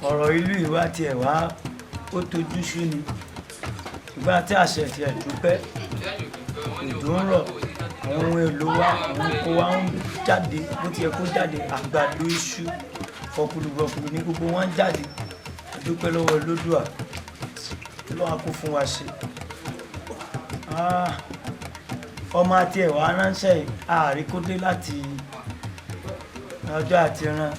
ọ̀rọ̀ ìlú ìwà tiẹ̀ wá ó tojú sú ni ìgbà tí àṣẹ tiẹ̀ dúpẹ́ òjò ń rọ̀ àwọn ohun èlò wa àwọn oko wa ń jáde bó tiẹ̀ kó jáde àgbàdo iṣu fọkùlùfọkùlù ní gbogbo wọn jáde dúpẹ́ lọ́wọ́ Olódùà kí ló wá kó fún wa ṣe ọmọ àti ẹ̀wà ránṣẹ́ àríkódé láti ọjọ́ àti rán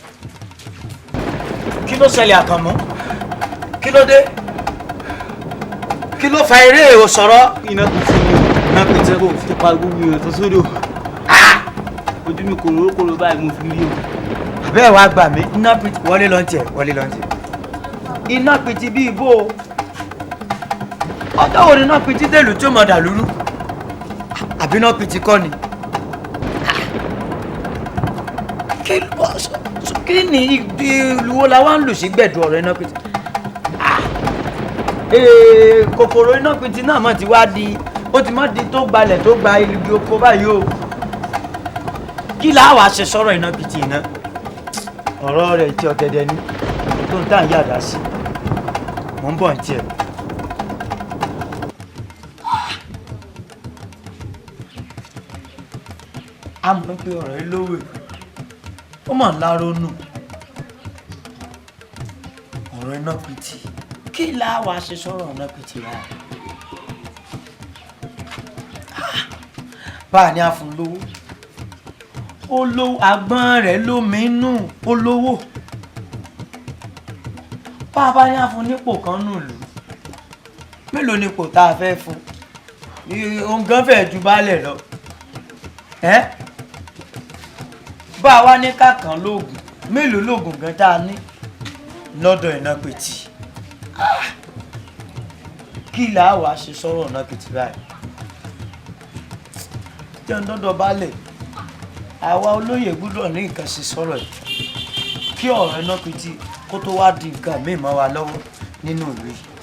kí ló ṣẹlẹ̀ Àkànmú kí ló dé kí ló fa eré òsọ̀rọ̀ iná pété kò fi pa gbogbo èèyàn tó sódò ojú mi kòrò báyìí mo fi rí o. àbẹ́ wa gbà mí iná pété wọlé lọ́ntì iná pété bí ibò ọjọ́ wo ni iná pété dèlù tí ó mọ̀ dà lúrú àbí iná pété kọ́ ni kí ni ìlúwo la wá ń lù sí gbẹ̀dù ọ̀rọ̀ iná pété kòkòrò iná pété náà mọ̀ ti wá di ó ti mọ̀ di tó gbalẹ̀ tó gba igi oko báyìí o kí là á wàá ṣe sọ̀rọ̀ iná pété iná ọ̀rọ̀ rẹ̀ ti ọ̀tẹ̀dẹ̀ ni tó ń tàn yàdá sí mò ń bọ̀ ní tiẹ̀. a mọ̀ pé ọ̀rọ̀ yìí lówè ó mọ̀ ń láronú ọ̀rọ̀ iná pété kí là á wàá ṣe sọ̀rọ̀ iná pété rà bá a ní a fún lówó olówó agbọ́n rẹ̀ lóminú olówó bá a bá ní a fún nípò kan nù lù mélòó nípò tá a fẹ́ fún òun gan fẹ́ ju baálẹ̀ lọ bá a wá ní kákan lóògùn mélòó lóògùn gan tá a ní lọ́dọ̀ iná pété kí là á wàá ṣe sọ̀rọ̀ iná pété báyìí jẹ́ ń dọ́dọ̀ baálẹ̀ àwa olóyè gbọ́dọ̀ ní nǹkan ṣe sọ̀rọ̀ yìí kí ọ̀rọ̀ iná pété kó tó wá di nǹkan míì mọ́ wa lọ́wọ́ nínú ìlú yìí.